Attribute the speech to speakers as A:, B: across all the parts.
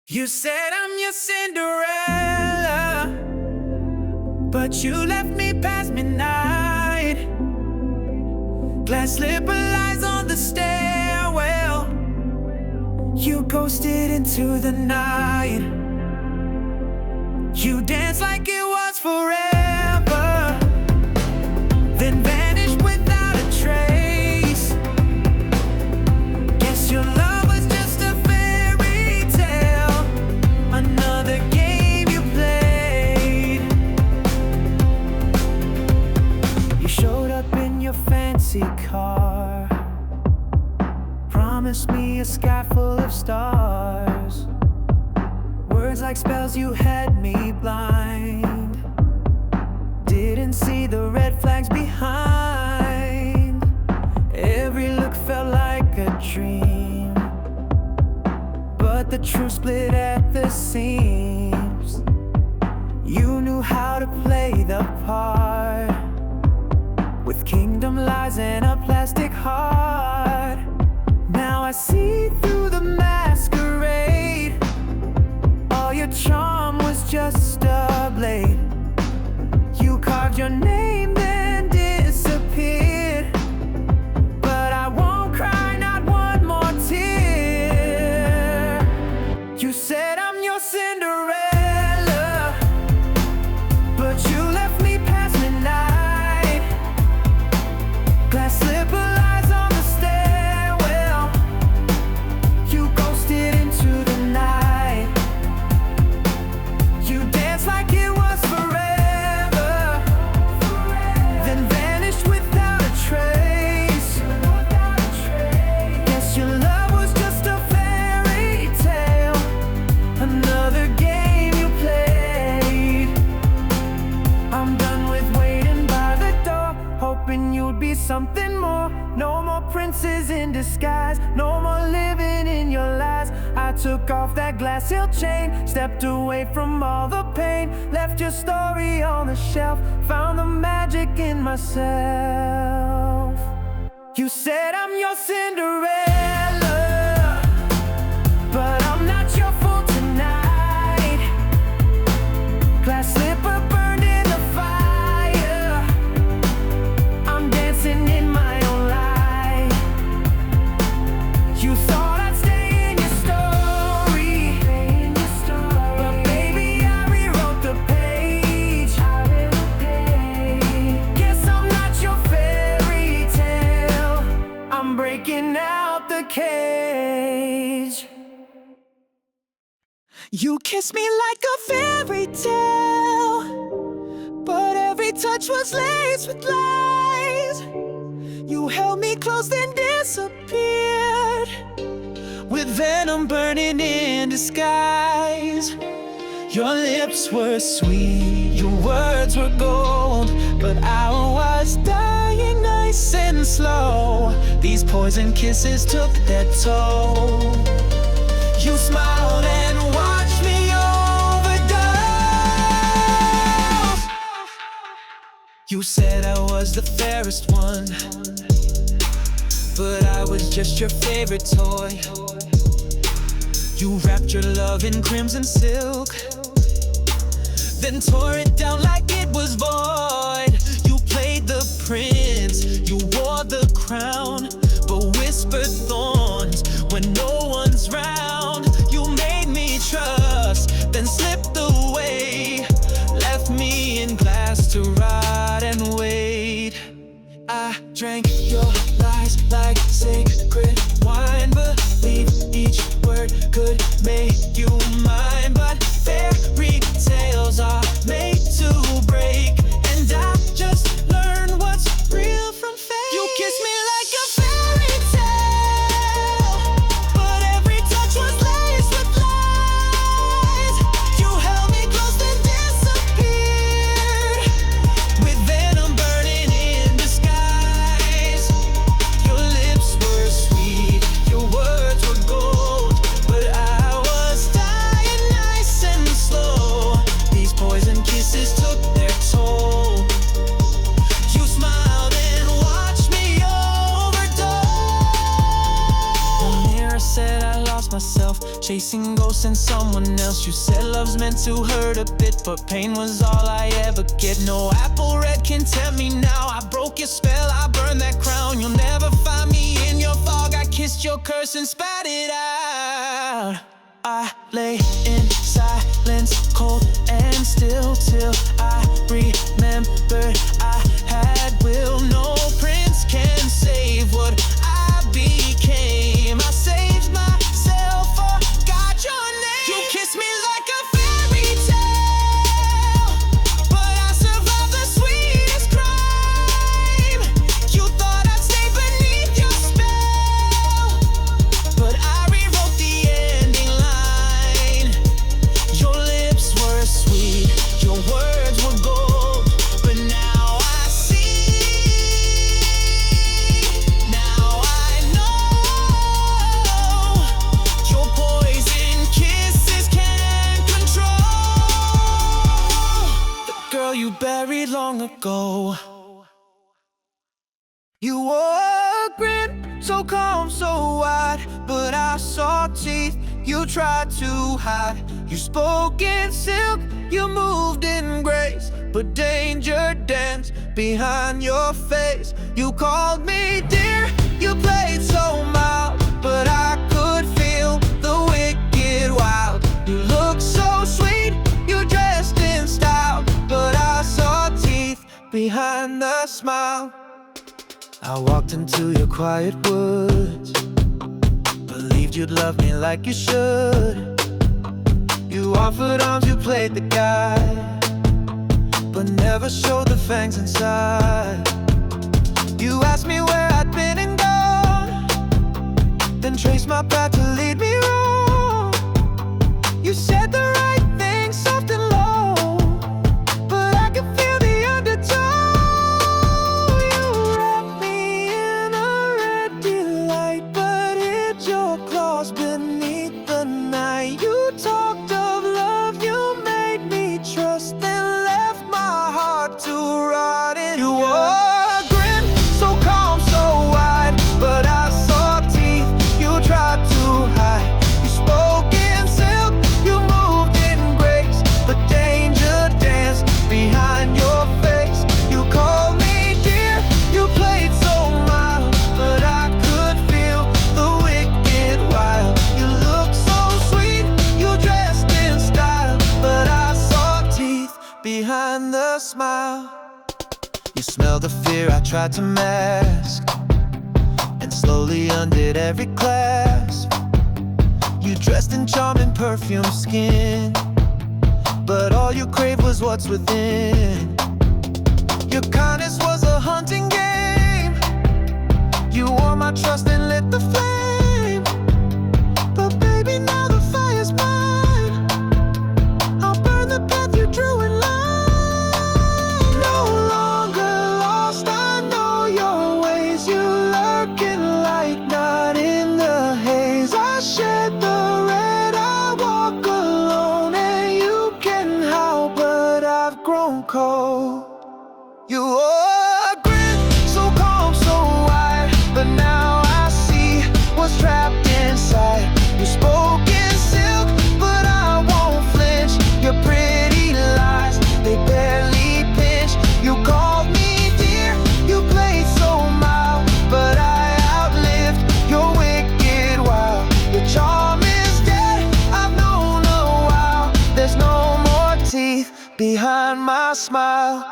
A: You said I'm your Cinderella, but you left me past midnight. Glass slipper lies on the stairwell. You ghosted into the night. You danced like it was forever, then vanished without a trace. Guess your love was just a fairy tale, another game you played. You showed up in your fancy car, promised me a sky full of stars. Words like spells, you had me blind. Didn't see the red flags behind. Every look felt like a dream, but the truth split at the seams. You knew how to play the part, with kingdom lies and a plastic heart. Now I see through the masquerade. All your charm was just a blade. You carved your name then disappeared, but I won't cry, not one more tear. You said I'm your Cinderella, but you left me past midnight. Glass slipper lies on the stairwell. You ghosted into the night. You danced like it was forever, then vanished without a trace. Guess your love was just a fairy tale, another game you played. I'm done with waiting by the door, hoping you'd be something more. No more princes in disguise, no more living in your lies. I took off that glass heel chain, stepped away from all the pain, left your story on the shelf, found the magic in myself. You said I'm your Cinderella, but I'm not your fool tonight. Glass slipper burned in the fire. I'm dancing in my own light. You thought I'd stay in your story, but baby I rewrote the page. Guess I'm not your fairy tale, I'm breaking out the cage. You kissed me like a fairy tale, but every touch was laced with lies. You held me close then disappeared, with venom burning in disguise. Your lips were sweet, your words were gold, but I was dying nice and slow. These poison kisses took their toll. You smiled and watched me overdose. You said I was the fairest one, but I was just your favorite toy. You wrapped your love in crimson silk, then tore it down like it was void. You played the prince, you wore the crown, but whispered thorns when no one's round. You made me trust, then slipped away, left me in glass to rot and wait. I drank your lies like sacred wine, believe each word could make you mine, but fairy tales are made to break, and I just learned what's real from fake. You kissed me like a fairy tale, but every touch was laced with lies. You held me close then disappeared, with venom burning in disguise. Your lips were sweet, your words were gold, but I was dying finding someone else. You said love's meant to hurt a bit, but pain was all I ever get. No apple red can tempt me now. I broke your spell, I burned that crown. You'll never find me in your fog. I kissed your curse and spat it out. I lay in silence, cold and still, till I remembered I had will. No prince can save what I became. I saved myself, forgot your name. You kissed me like a fairy tale, but I survived the sweetest crime. You thought I'd stay beneath your spell, but I rewrote the ending line. Your lips were sweet, your words were gold, but now I see, now I know. Your poison kisses can't control the girl you buried long ago. You wore a grin, so calm, so wide, but I saw teeth you tried to hide. You spoke in silk, you moved in grace, but danger danced behind your face. You called me dear, you played so mild, but I could feel the wicked wild. You looked so sweet, you dressed in style, but I saw teeth behind the smile. I walked into your quiet woods, believed you'd love me like you should. You offered arms, you played the guy, but never showed the fangs inside. You asked me where I'd been and gone, then traced my path to lead me wrong. You said the right thing, soft and low, but I could feel the undertone. You wrapped me in a red delight, but hid your claws beneath the night. You talked of love, you made me trust, then left my heart to rot in. You wore a grin, so calm, so wide, but I saw teeth you tried to hide. You spoke in silk, you moved in grace, but danger danced behind your face. You called me dear, you played so mild, but I could feel the wicked wild. You looked so sweet, you dressed in style, but I saw teeth behind the smile. You smelled the fear I tried to mask, and slowly undid every clasp. You dressed in charm and perfume skin, but all you craved was what's within. Your kindness was a hunting game. You wore my trust and lit the flame, but baby, now the fire's mine. I'll burn the path you drew in line. No longer lost, I know your ways. You lurk in light, not in the haze. I shed the red, I walk alone, and you can howl, but I've grown cold. You wore a grin, so calm, so wide, but now I see what's trapped inside. You spoke in silk, but I won't flinch. Your pretty lies, they barely pinch. You called me dear, you played so mild, but I outlived your wicked wild. Your charm is dead, I've known a while. There's no more teeth behind my smile.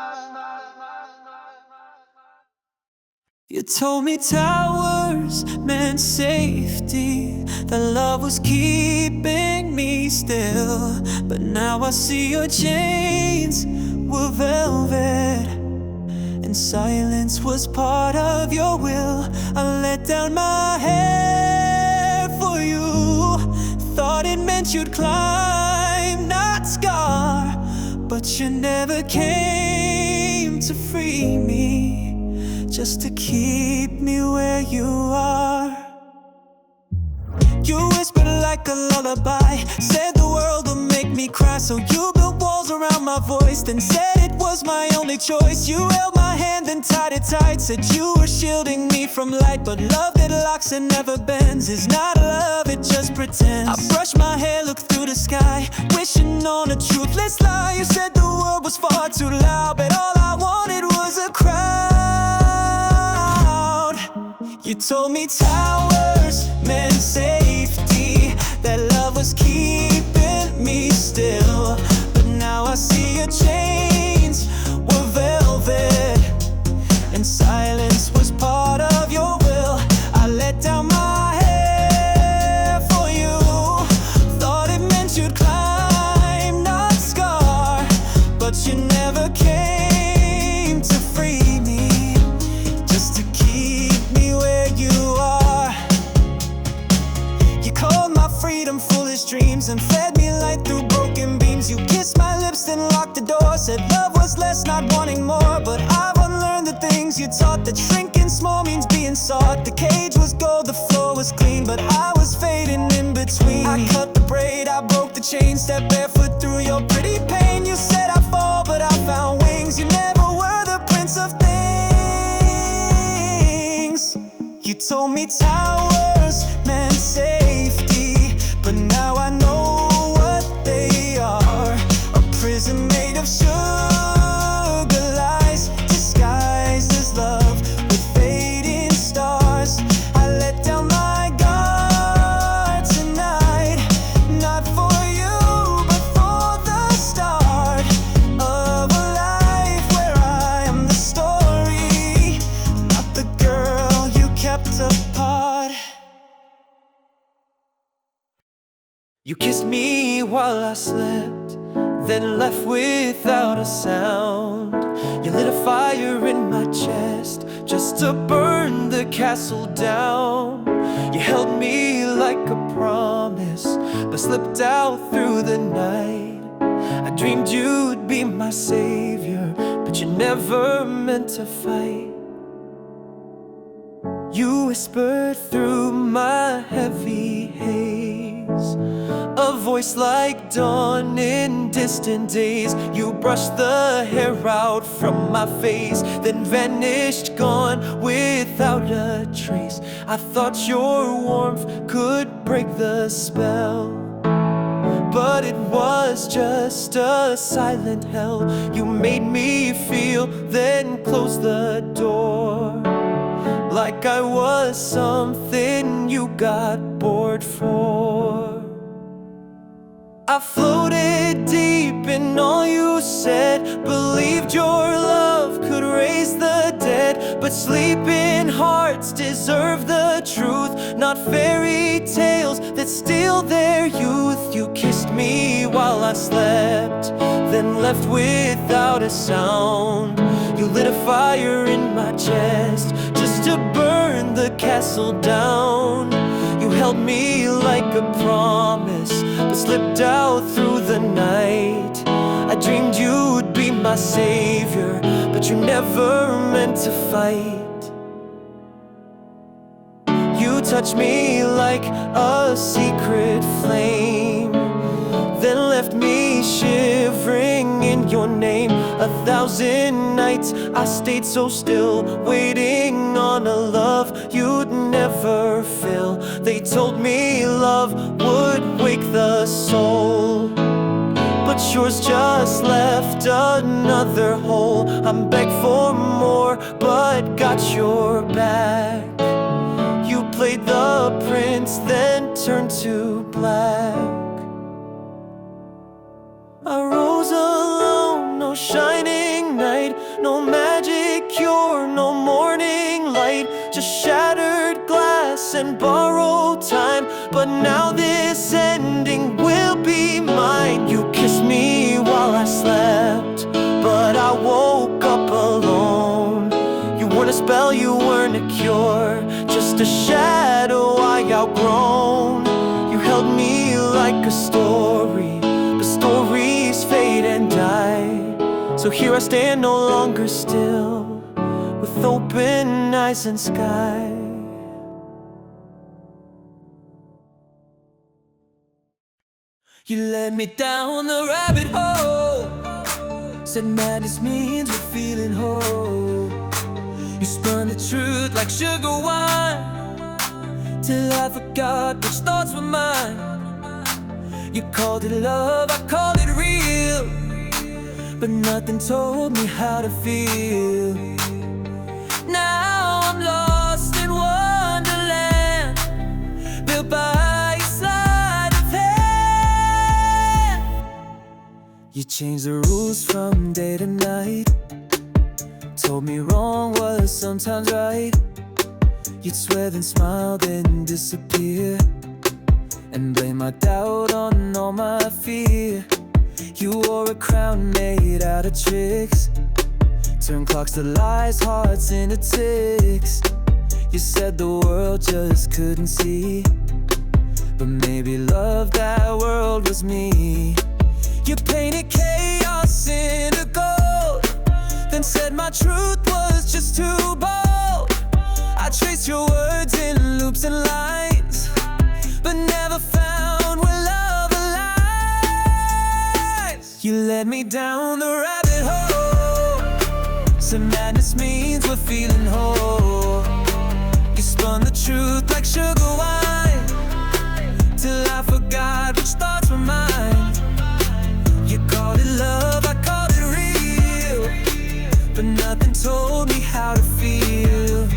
A: You told me towers meant safety, that love was keeping me still, but now I see your chains were velvet, and silence was part of your will. I let down my hair for you, thought it meant you'd climb, not scar, but you never came to free me, just to keep me where you are. You whispered like a lullaby, said the world will make me cry, so you built walls around my my voice, then said it was my only choice. You held my hand and tied it tight, said you were shielding me from light. But love that locks and never bends is not love, it just pretends. I brushed my hair, looked through the sky, wishing on a truthless lie. You said the world was far too loud, but all I wanted was a crowd. You told me towers meant safety, that love was keeping me still. But now I see your chains were velvet, and silence was part of your will. I let down my hair for you, thought it meant you'd climb, not scar. But you never came to free me, just to keep me where you are. You called my freedom foolish dreams and fed me light through broken beams. You kissed my lips then locked the door, said love was less, not wanting more. But I've unlearned the things you taught, that shrinking small means being sought. The cage was gold, the floor was clean, but I was fading in between. I cut the braid, I broke the chain, stepped barefoot through your pretty pain. You said I'd fall, but I found wings. You never were the prince of things. You told me towers meant safety, but now I know what they are. A prison made of sugar lies, disguised as love with fading stars. I let down my guard tonight, not for you, but for the start of a life where I am the story, not the girl you kept apart. You kissed me while I slept, then left without a sound. You lit a fire in my chest just to burn the castle down. You held me like a promise, but slipped out through the night. I dreamed you'd be my savior, but you never meant to fight. You whispered through my heavy haze, a voice like dawn in distant days. You brushed the hair out from my face, then vanished, gone without a trace. I thought your warmth could break the spell, but it was just a silent hell. You made me feel, then closed the door, like I was something you got bored for. I floated deep in all you said, believed your love could raise the dead. But sleeping hearts deserve the truth, not fairy tales that steal their youth. You kissed me while I slept, then left without a sound. You lit a fire in my chest just to burn the castle down. You held me like a promise, but slipped out through the night. I dreamed you'd be my savior, but you never meant to fight. You touched me like a secret flame, then left me shivering in your name. 1,000 nights I stayed so still, waiting on a love you'd never fill. They told me love would wake the soul, but yours just left another hole. I'm begged for more, but got your back. You played the prince, then turned to black. I rose alone, no shining night, no magic cure, no morning light, just shattered glass and borrowed time. But now this ending will be mine. You kissed me while I slept, but I woke up alone. You weren't a spell, you weren't a cure, just a shadow I outgrown. You held me like a story, but stories fade and die. So here I stand, no longer still, with open eyes and sky. You led me down the rabbit hole, Said madness means we're feeling whole. You spun the truth like sugar wine, till I forgot which thoughts were mine. You called it love, I called it real, but nothing told me how to feel. Now I'm lost in Wonderland, built by your sleight of hand. You changed the rules from day to night, told me wrong was sometimes right. You'd swear then smile then disappear, and blame my doubt on all my fear. You wore a crown made out of tricks, turned clocks to lies, hearts into ticks. You said the world just couldn't see, but maybe love that world was me. You painted chaos into gold, then said my truth was just too bold. I traced your words in loops and lines, but never found where love lies. You led me down the rabbit hole, said madness means we're feeling whole. You spun the truth like sugar wine, till I forgot which thoughts were mine. You called it love, I called it real, but nothing told me how to feel.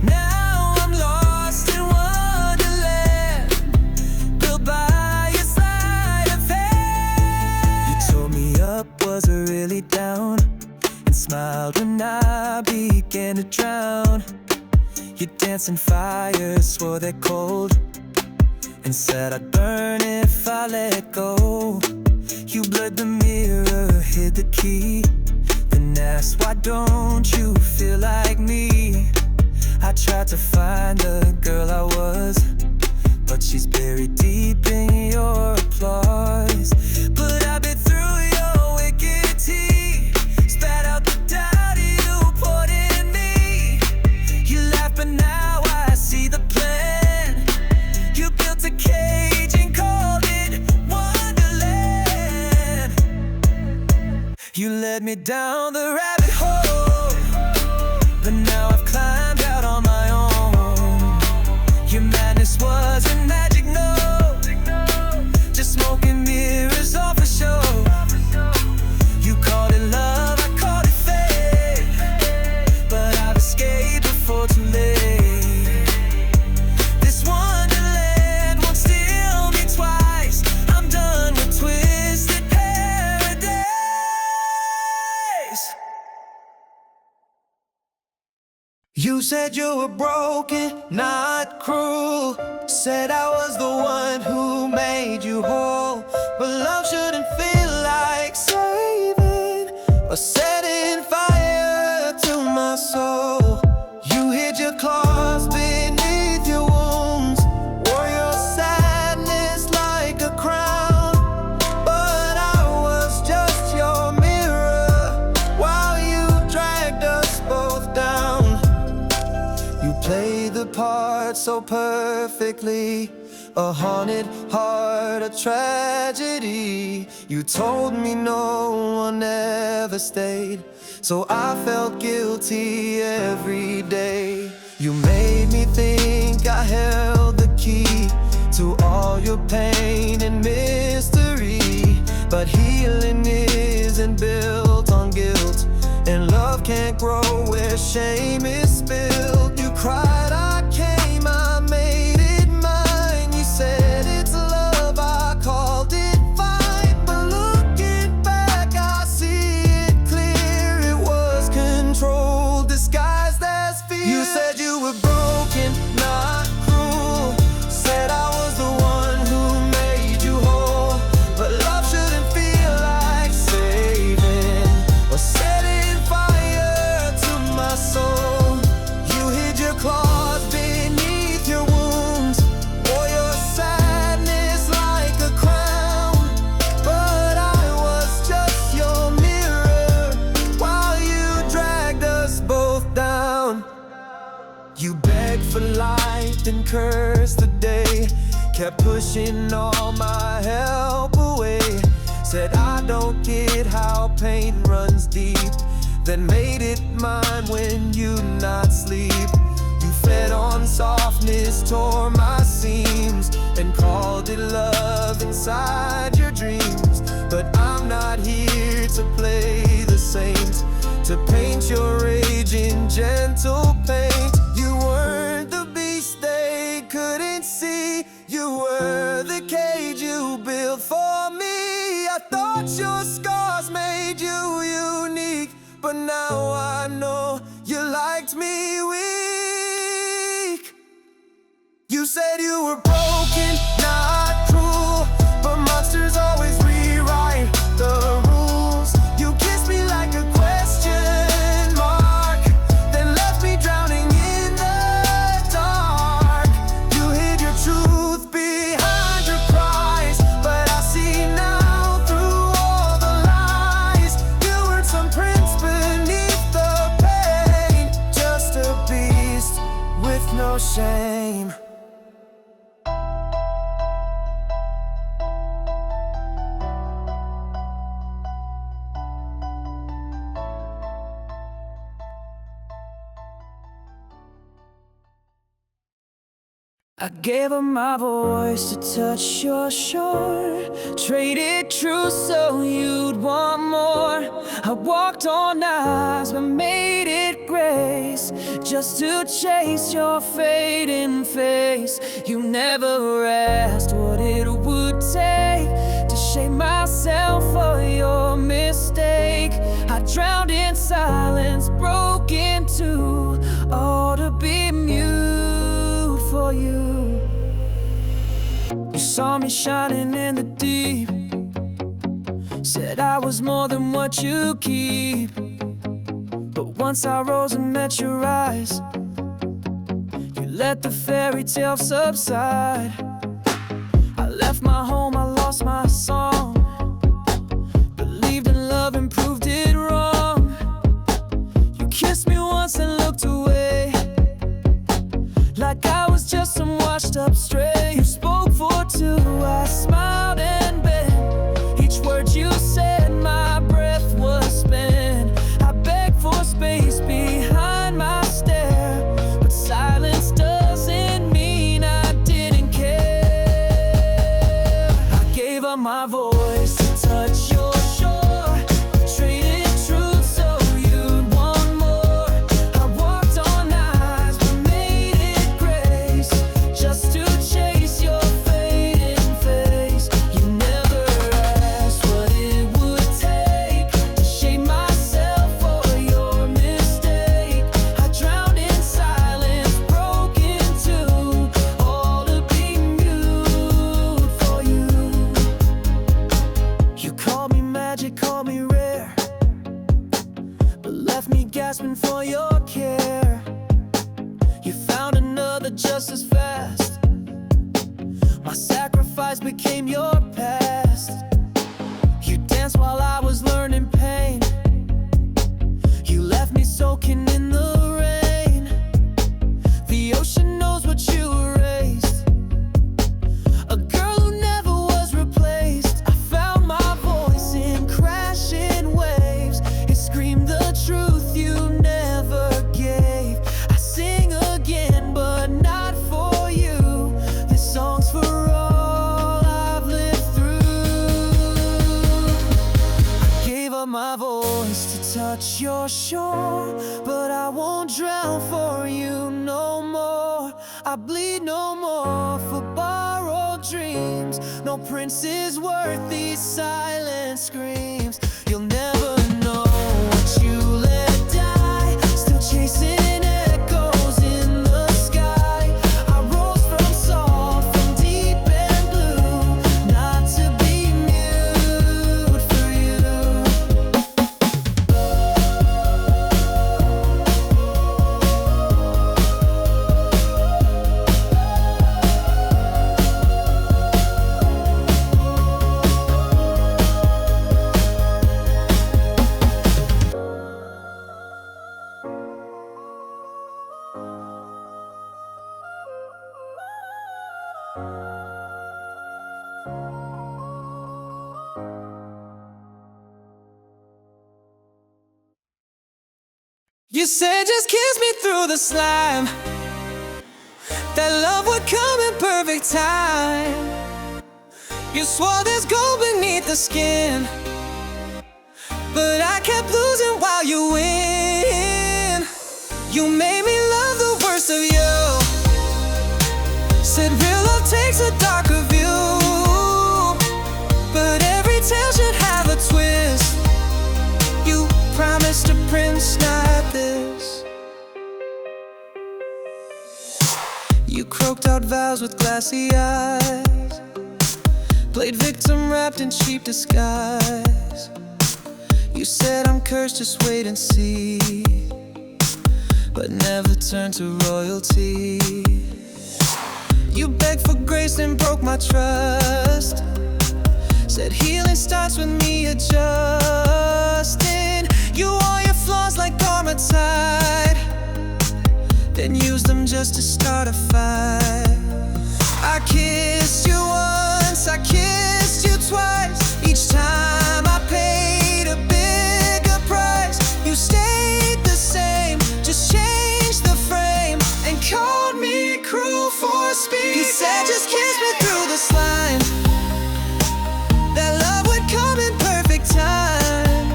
A: Now I'm lost in Wonderland, built by your sleight of hand. You told me up was really down, and smiled when I began to drown. You danced in fire, swore they're cold, and said I'd burn if I let go. You blurred the mirror, hid the key, then asked why don't you feel like me. I tried to find the girl I was, but she's buried deep in your applause. But I bit through your wicked teeth, spat out the doubt you poured in me. You laughed but now I see the plan. You built a cage and called it Wonderland. You led me down the rabbit hole, but now I've climbed out on my own. Your madness wasn't magic, no, just smoke and mirrors off a show. You called it love, I called it fate, but I've escaped before too late. This Wonderland won't steal me twice. I'm done with twisted paradise. You said you were broken, not cruel. Said I was the one who made you whole, but love shouldn't feel like saving or setting fire to my soul. You hid your claws beneath your wounds, wore your sadness like a crown, but I was just your mirror while you dragged us both down. You played the part so perfectly, a haunted heart, a tragedy. You told me no one ever stayed, so I felt guilty every day. You made me think I held the key to all your pain and mystery, but healing isn't built on guilt, and love can't grow where shame is spilled. You cried, I came, I made it mine. You said it's love, I called it fine, but looking back I see it clear. It was control disguised as fear. You said you were broken, not cruel. Said I was the one who made you whole, but love shouldn't feel like saving or setting fire to my soul. You hid your claws beneath your wounds, wore your sadness like a crown, but I was just your mirror while you dragged us both down. You begged for light and cursed the day, kept pushing all my help away. Said I don't get how pain runs deep, then made it mine when you not sleep. You fed on softness, tore my seams, and called it love inside your dreams. But I'm not here to play the saint, to paint your rage in gentle paint. You weren't the beast they couldn't see, you were the cage you built for me. I thought your scars made you unique, but now I know you liked me weak. You said you were broken, not cruel, but monsters always rewrite the rules. You kissed me like a question mark, then left me drowning in the dark. You hid your truth behind your cries, but I see now through all the lies. You weren't some prince beneath the pain, just a beast with no shame. I gave up my voice to touch your shore, traded truth so you'd want more. I walked on eyes but made it grace, just to chase your fading face. You never asked what it would take to shame myself for your mistake. I drowned in silence, broke in two, all to be mute for you. You saw me shining in the deep, said I was more than what you keep. But once I rose and met your eyes, you let the fairy tale subside. I left my home, I lost my song, believed in love and proved it wrong. You kissed me once and looked away, like I was just some washed up stray. You spoke for two, I smiled and bent. Each word you said, my breath was spent. I begged for space behind my stare, but silence doesn't mean I didn't care. I gave up my voice to touch your shore, traded truth so you'd want more. I walked on eyes but made it grace, just to chase your fading face. You never asked what it would take to shame myself for your mistake. I drowned in silence, broke in two, all to be mute for you. You called me magic, called me rare, but left me gasping for your care. You found another just as fast, my sacrifice became your past. You danced while I was learning pain, you left me soaking in the rain. The ocean knows what you erased, a girl who never was replaced. I found my voice in crashing waves, it screamed the truth you never gave. I sing again but not for you, this song's for all I've lived through. I gave up my voice to touch your shore, but I won't drown for you no more. I bleed no more for borrowed dreams. No prince is worth these silent screams. You'll never know what you let die, still chasing echoes in the sky. I rose from salt, from deep and blue, not to be mute for you. You said just kiss me through the slime, that love would come in perfect time. You swore there's gold beneath the skin, but I kept losing while you win. You made me love the worst of you. Said real love takes a darker view, but every tale should have a twist. You promised a prince, not this. You croaked out vows with glassy eyes, played victim wrapped in cheap disguise. You said I'm cursed, just wait and see, but never turned to royalty. You begged for grace and broke my trust. Said healing starts with me adjusting. You all your flaws like Garmatide, then used them just to start a fight. I kissed you once, I kissed you twice. Each time I paid a bigger price. You stayed the same, just changed the frame, and called me cruel for speed. You said just kiss me through the slime, that love would come in perfect time.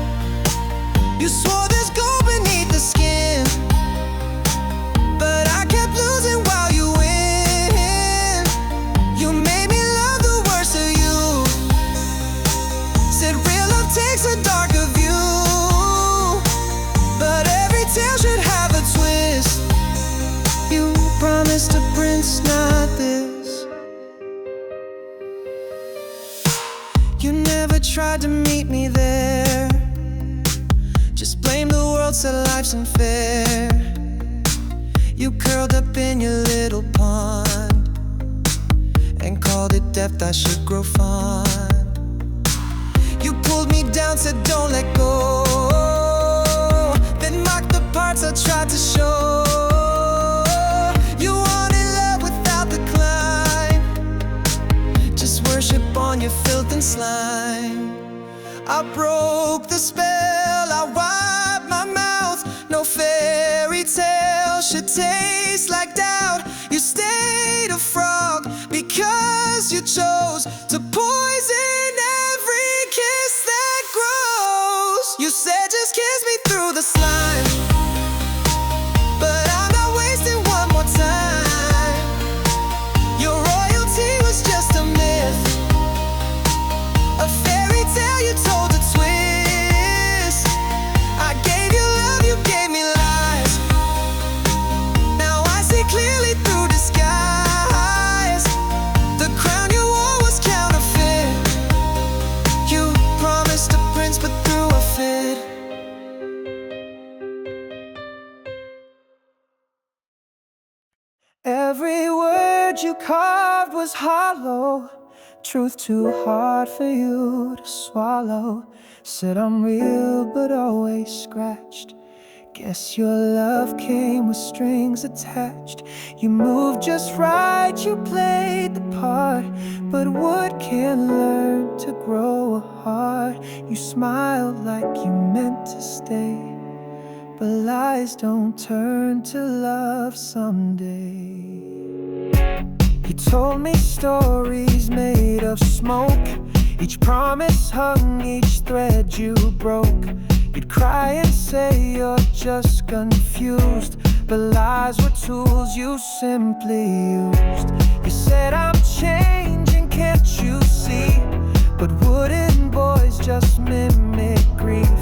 A: You swore there's gold beneath the skin, but I kept losing while you win. You made me love the worst of you. Said real love takes a darker view, but every tale should have a twist. You promised a prince, not this. You never tried to meet me there, just blame the world, said life's unfair. You curled up in your little pond and called it depth, I should grow fond. You pulled me down, said don't let go, then mocked the parts I tried to show. You wanted love without the climb, just worship on your filth and slime. I broke the spell, I wiped my mouth. No fairy tale should taste like doubt. You stayed a frog because you chose to poison every kiss that grows. You said just kiss me through the slime, but I'm not wasting one more time. Your royalty was just a myth, a fairy tale you told to twist. I gave you love, you gave me lies. Now I see clearly through disguise. The crown you wore was counterfeit. You promised a prince, but threw a fit. Every word you carved was hollow, truth too hard for you to swallow. Said I'm real but always scratched. Guess your love came with strings attached. You moved just right, you played the part, but wood can't learn to grow a heart. You smiled like you meant to stay, but lies don't turn to love someday. You told me stories made of smoke, each promise hung, each thread you broke. You'd cry and say you're just confused, but lies were tools you simply used. You said I'm changing, can't you see? But wooden boys just mimic grief.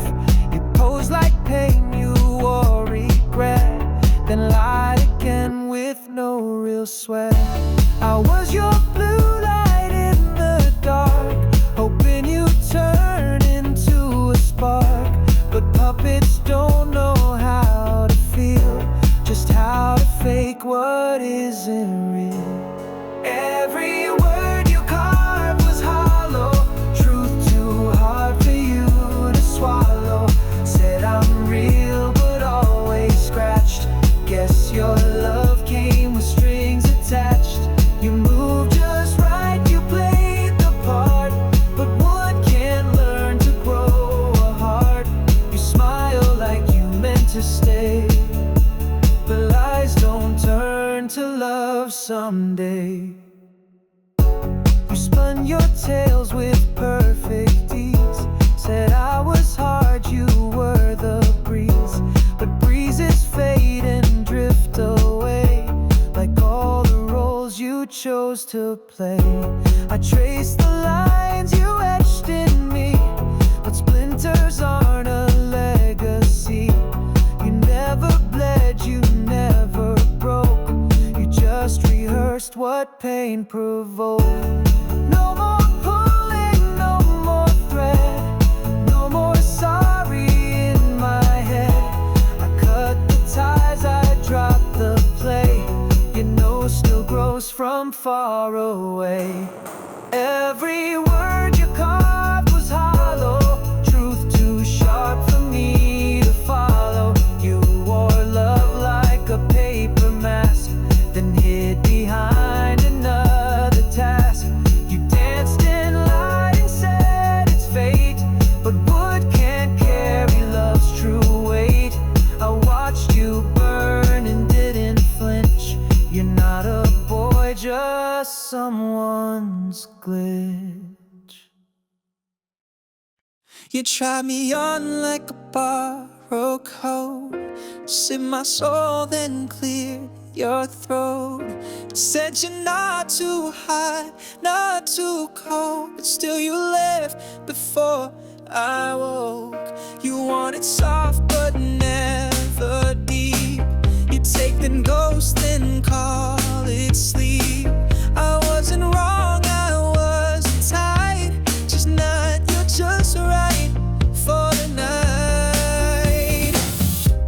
A: You pose like pain, you wore regret, then lied again with no real sweat. I was your blue light in the dark, hoping you'd turn into a spark. But puppets don't know how to feel, just how to fake what isn't real. Every word you carved was hollow, truth too hard for you brain provoked. No more pulling, no more thread, no more sorry in my head. I cut the ties, I dropped the play. Your nose still grows from far away. Every word you carved was hollow, truth too sharp for me to follow. You wore love like a paper mask, then hid behind another task. You danced in light and said it's fate, but wood can't carry love's true weight. I watched you burn and didn't flinch. You're not a boy, just someone's glitch. You tried me on like a borrowed coat, sip my soul then cleared your throat. Said you're not too hot, not too cold, but still you left before I woke. You wanted soft but never deep. You take the ghost then call it sleep. I wasn't wrong, I wasn't tight, just not, you're just right for the night.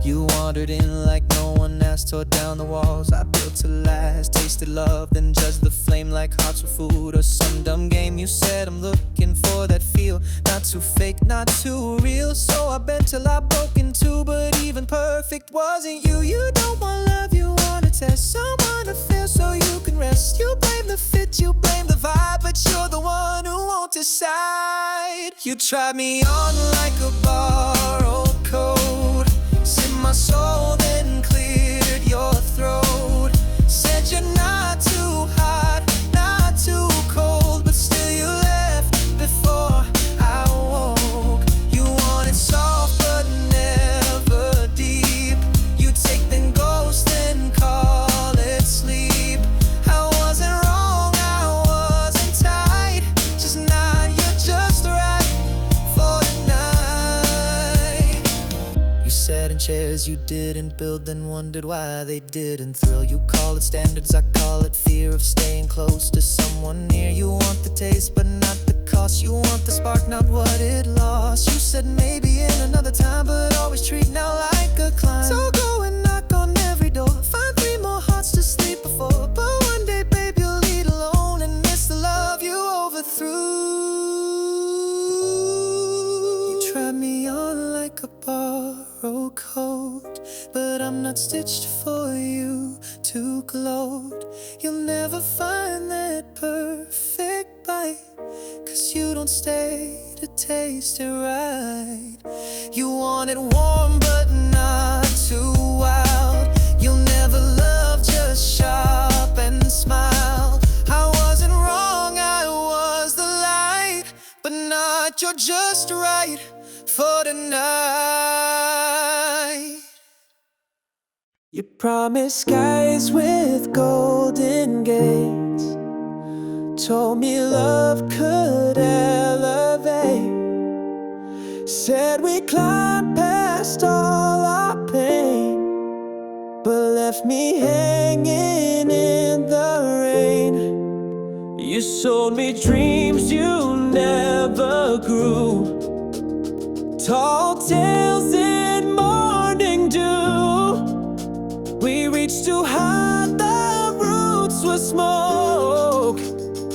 A: You wandered in like no one asked, tore down the walls I built to last. Tasted love, then judged the flame like hearts were food or some dumb game. You said I'm looking for that feel, not too fake, not too real. So I bent till I broke in two, but even perfect wasn't you. You don't want love, you want to test someone to feel so you can rest. You blame the fit, you blame the vibe, but you're the one who won't decide. You tried me on like a borrowed coat, sip my soul then cleared your throat. Said you're not too hot, not too cold, but still you left before I woke. You wanted soft but never deep. You take the ghost and call it sleep. I wasn't wrong, I wasn't tight, just not, you're just right for the night. You sat in chairs you didn't build, then wondered why they didn't thrill. You call it standards, I call it fear of staying close to someone near. You want the taste but not the cost. You want the spark, not what it lost. You said maybe in another time, but always treat now like a climb. So go and knock on every door, find 3 more hearts to sleep before. But one day, babe, you'll lead alone and miss the love you overthrew. You tried me on like a borrowed coat, but I'm not stitched for you to gloat. You'll never find that perfect bite, 'cause you don't stay to taste it right. You want it warm but not too wild. You'll never love, just sharp and smile. I wasn't wrong, I was the light, but not, you're just right for the night. You promised skies with golden gates, told me love could elevate, said we climbed past all our pain, but left me hanging in the rain. You sold me dreams you never grew, tall tales in morning dew. We reached too high, the roots were smoke,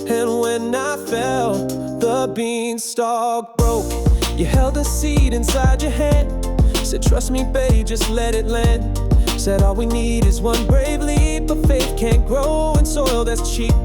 A: and when I fell, the beanstalk broke. You held a seed inside your hand, said trust me babe, just let it land. Said all we need is one brave leap, but faith can't grow in soil that's cheap.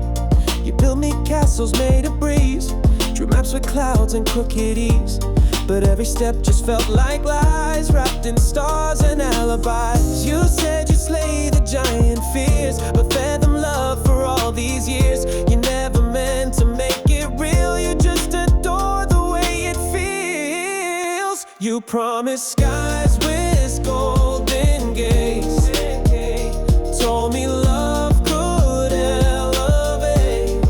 A: You built me castles made of breeze, drew maps with clouds and crooked eaves, but every step just felt like lies, wrapped in stars and alibis. You said you'd slay the giant fears, but fed them love for all these years. You never meant to make it real, you just adore the way it feels. You promised skies with golden gates, told me love could elevate,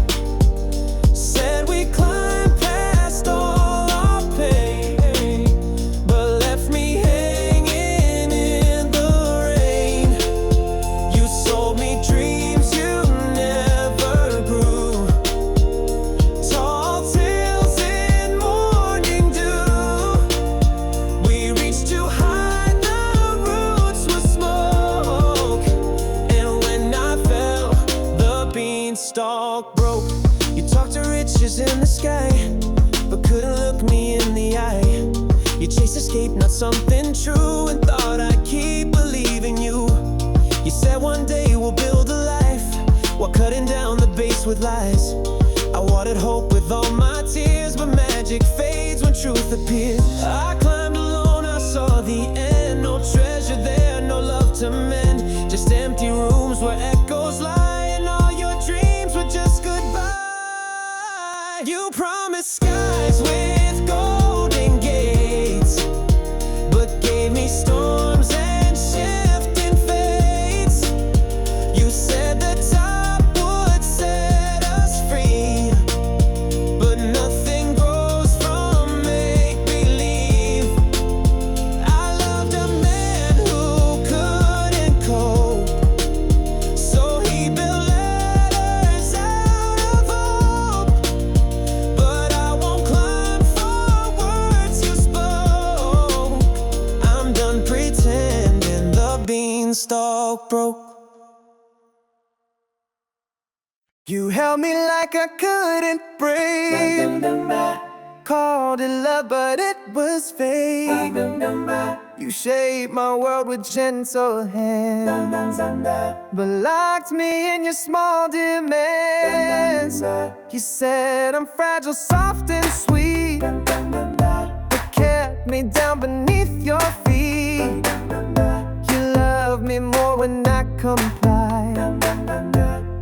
A: said we climbed past all our pain, but left me hanging in the rain. You sold me dreams you never grew, something true and thought I'd keep believing you. You said one day we'll build a life while cutting down the base with lies. I watered hope with all my tears, but magic fades when truth appears. I climbed alone, I saw the end. No treasure there, no love to mend. Just empty rooms where echoes lie, and all your dreams were just goodbye. You promised skies with golden gates, but gave me storms and shifting fates. You said the top would set us free, but nothing grows from make-believe. I loved a man who couldn't cope, so he built ladders out of hope. But I won't climb for words you spoke. I'm done pretending the beanstalk broke. You held me like I couldn't breathe. Called it love, but it was fake. You shaped my world with gentle hands, but locked me in your small demands. You said I'm fragile, soft and sweet, but kept me down beneath your feet. You loved me more when I complied.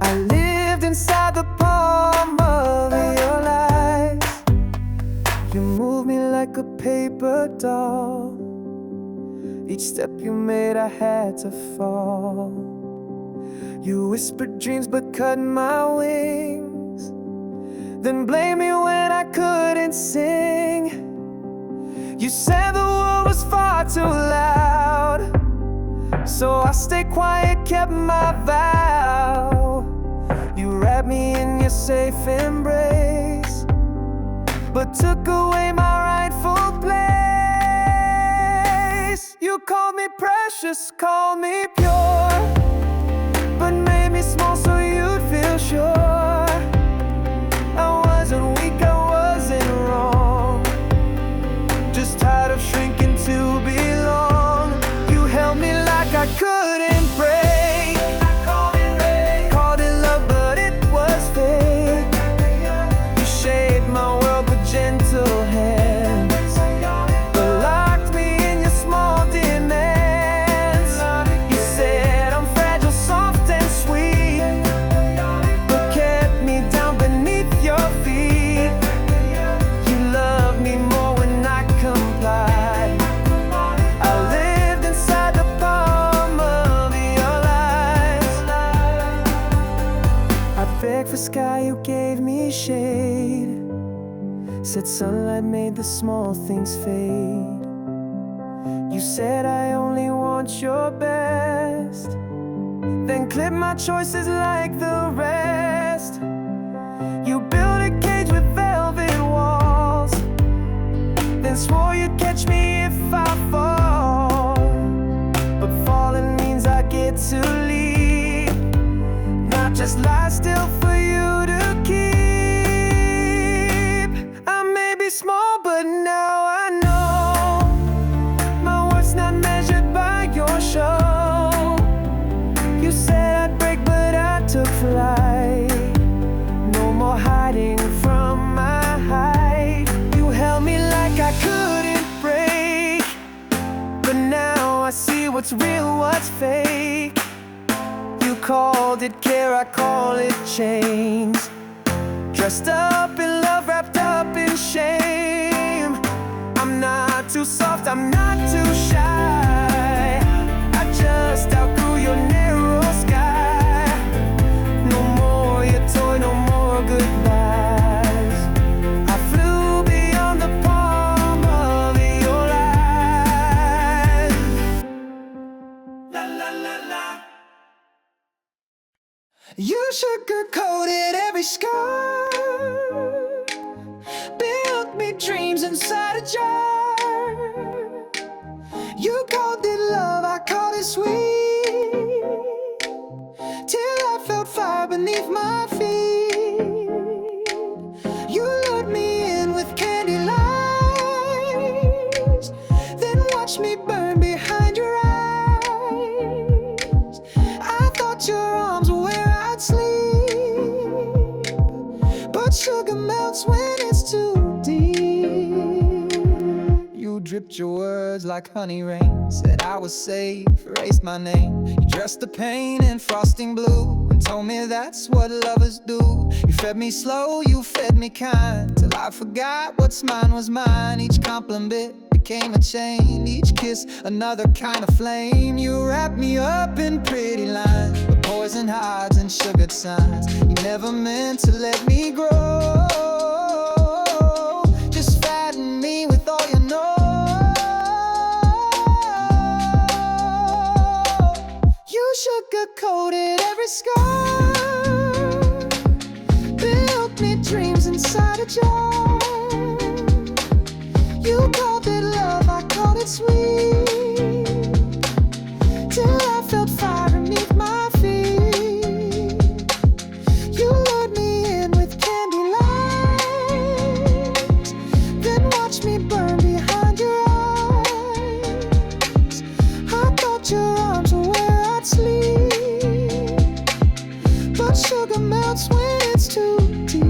A: I lived inside the palm of your lies. You moved me like a paper doll. Each step you made I had to fall. You whispered dreams but cut my wings, then blamed me when I couldn't sing. You said the world was far too loud, so I stayed quiet, kept my vow. You wrapped me in your safe embrace, but took away my rightful place. You called me precious, called me pure, but made me small so you'd feel sure. I wasn't weak, I wasn't wrong, just tired of shrinking to belong. You held me like I couldn't break. Called it love, but it was fake. You shaped my world with gentle hands, but locked me in your small demands. You said I'm fragile, soft and sweet, but kept me down beneath your feet. You loved me more when I complied. I lived inside the palm of your lies. I begged for sky, you gave me shade. Said sunlight made the small things fade. You said I only want your best, then clipped my choices like the rest. You built a cage with velvet walls, then swore you'd catch me if I fall. But falling means I get to leave, not just lie still for you to keep. I may be small, but now I know my worth's not measured by your show. You said I'd break, but I took flight. No more hiding from my height. You held me like I couldn't break, but now I see what's real, what's fake. You called it care, I call it change. Dressed up in love, wrapped up in shame. I'm not too soft, I'm not too shy. I just outgrew your narrow sky. No more your toy, no more goodbyes. I flew beyond the palm of your eyes. La la la la. You sugarcoated every scar, built me dreams inside a jar. You called it love, I called it sweet, till I felt fire beneath my feet. You lured me in with candy lights, then watched dripped your words like honey rain. Said I was safe, erased my name. You dressed the pain in frosting blue and told me that's what lovers do. You fed me slow, you fed me kind, till I forgot what's mine was mine. Each compliment became a chain, each kiss another kind of flame. You wrapped me up in pretty lines, with poison hides and sugared signs. You never meant to let me grow, just fatten me with all you know. You sugar-coated every scar, built me dreams inside a jar. You called it love, I called it sweet, till I felt fire beneath my feet. You lured me in with candy lights, then watched me burn behind your eyes. I thought your arms were where I'd sleep, but sugar melts when it's too deep.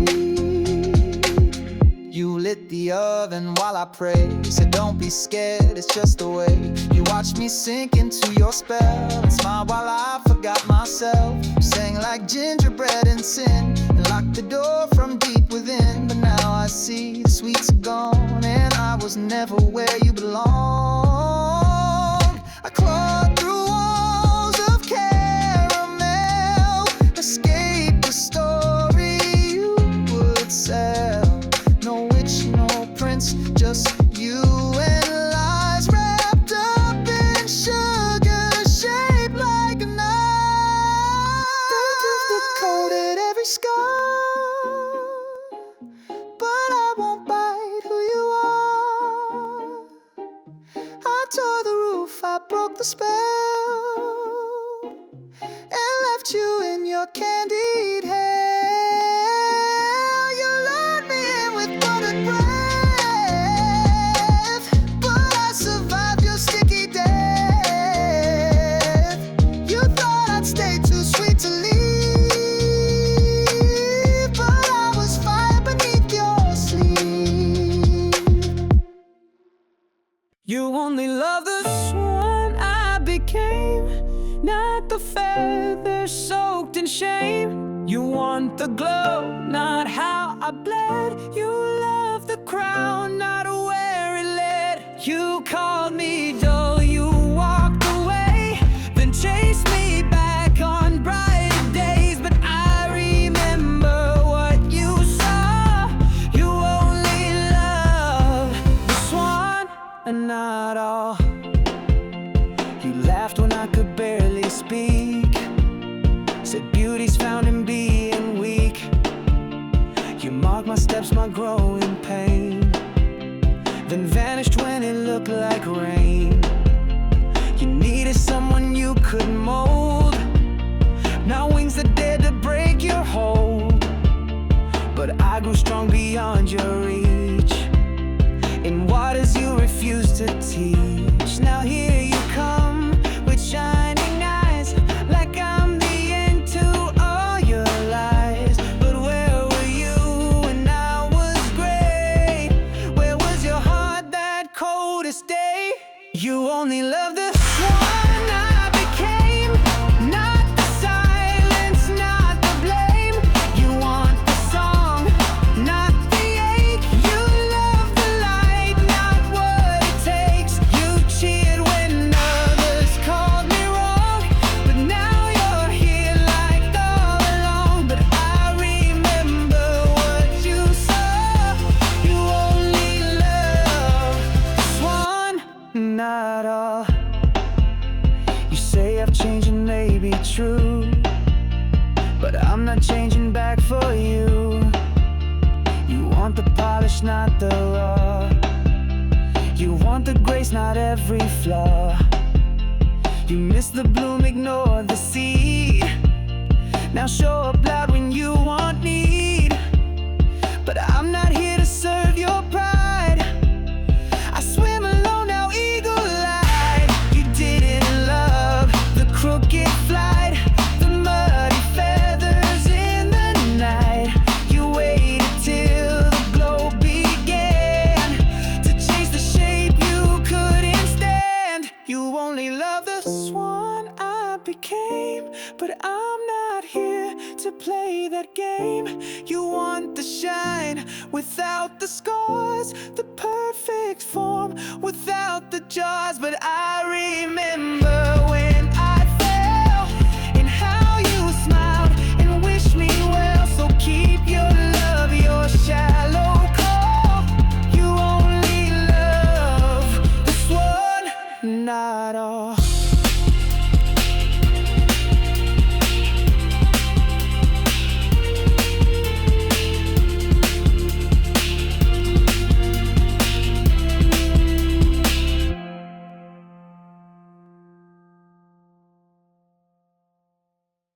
A: You lit the oven while I prayed, said don't be scared, it's just the way. You watched me sink into your spell and smiled while I forgot myself. You sang like gingerbread and sin and locked the door from deep within. But now I see the sweets are gone and I was never where you belong. I clawed through walls of caramel, escaped the story you would sell. No witch, no prince, just you and lies wrapped up in sugar, shaped like a knife. They coated every scar, but I won't bite who you are. I tore the roof, I broke the spell, and left you in your candied hell. You lured me in with buttered breath, but I survived your sticky death. You thought I'd stay too sweet to leave, but I was fire beneath your sleeve. You only love the swan I became, not the feathers soaked in shame. You want the glow, not how I bled. You love the crown, not where it led. You called me dull, you walked away, then chased me back on brighter days. But I remember what you saw. You only love the swan and not all. You laughed when I could barely speak, said beauty's found in being weak. You marked my steps, my growing pain, then vanished when it looked like rain. You needed someone you could mold, not wings that dared to break your hold. But I grew strong beyond your reach, in waters you refused to teach. Now here you come with shining eyes, like I'm the end to all your lies. But where were you when I was gray? Where was your heart that coldest day? You only love the swan I became, not the silence, not the blame. You want the song, not the ache. You love the light, not what it takes. You cheered when others called me wrong, but now you're here like all along. But I remember what you saw. You only love Swan, not all. You say I've changed and may be true, but I'm not changing back for you. You want the polish, not the raw. You want the grace, not every flaw. You miss the bloom, ignore the seed. Now show up loud when you want need. But I'm not here to serve your pride. I swim alone now, eagle-eyed. You didn't love the crooked flight, the muddy feathers in the night. You waited till the glow began to chase the shape you but I'm not here to play that game. You want the shine without the scars, the perfect form without the jaws, but I remember